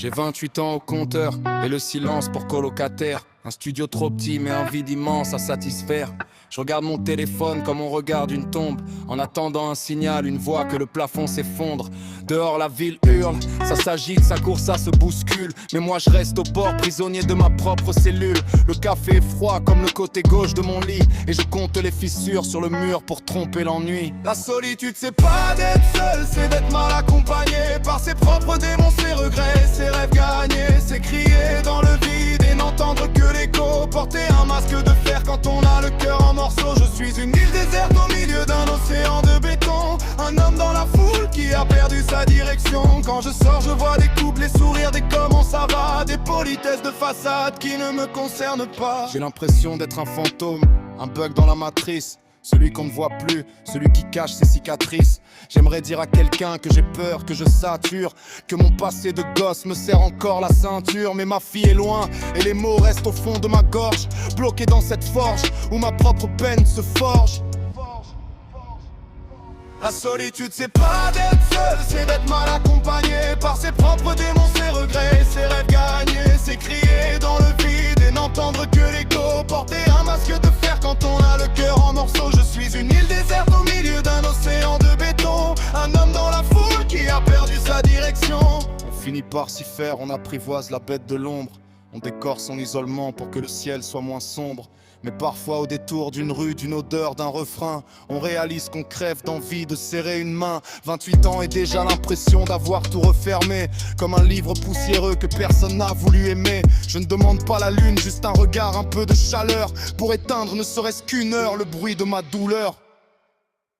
J'ai 28 ans au compteur et le silence pour colocataire. Un studio trop petit mais un vide immense à satisfaire. Je regarde mon téléphone comme on regarde une tombe. En attendant un signal, une voix que le plafond s'effondre. Dehors la ville hurle, ça s'agite, ça court, ça se bouscule. Mais moi je reste au bord, prisonnier de ma propre cellule. Le café est froid comme le côté gauche de mon lit. Et je compte les fissures sur le mur pour tromper l'ennui. La solitude c'est pas d'être seul, c'est d'être mal accompagné. Par ses propres démons, ses regrets, ses rêves gagnés. C'est crier dans le vide et n'entendre que l'écho. Porter un masque de fer quand on a le cœur en morceaux. Je suis une île déserte au milieu d'un océan de béton. Un homme dans la foule qui a perdu sa direction. Quand je sors je vois des couples, les sourires, des comment ça va. Des politesses de façade qui ne me concernent pas. J'ai l'impression d'être un fantôme, un bug dans la matrice. Celui qu'on ne voit plus, celui qui cache ses cicatrices. J'aimerais dire à quelqu'un que j'ai peur, que je sature, que mon passé de gosse me serre encore la ceinture. Mais ma fille est loin et les mots restent au fond de ma gorge, bloqués dans cette forge où ma propre peine se forge. La solitude c'est pas d'être seul, c'est d'être mal accompagné. Par ses propres démons, ses regrets, ses rêves gagnés. C'est crier dans le vide et n'entendre que l'écho. Porter un masque de fer quand on a le cœur en morceaux. Je suis une île déserte au milieu d'un océan de béton. Un homme dans la foule qui a perdu sa direction. On finit par s'y faire, on apprivoise la bête de l'ombre. On décore son isolement pour que le ciel soit moins sombre. Mais parfois au détour d'une rue, d'une odeur, d'un refrain, on réalise qu'on crève d'envie de serrer une main. 28 ans et déjà l'impression d'avoir tout refermé, comme un livre poussiéreux que personne n'a voulu aimer. Je ne demande pas la lune, juste un regard, un peu de chaleur, pour éteindre ne serait-ce qu'une heure le bruit de ma douleur.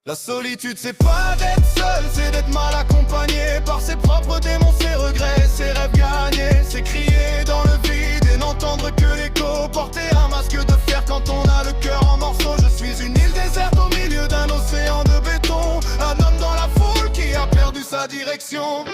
La solitude c'est pas d'être seul, c'est d'être mal accompagné. Par ses propres démons, ses regrets, ses rêves gagnés. C'est crier dans le vide et n'entendre que l'écho. Porter un masque de fer quand on a le cœur en morceaux. Je suis une île déserte au milieu d'un océan de béton. Un homme dans la foule qui a perdu sa direction.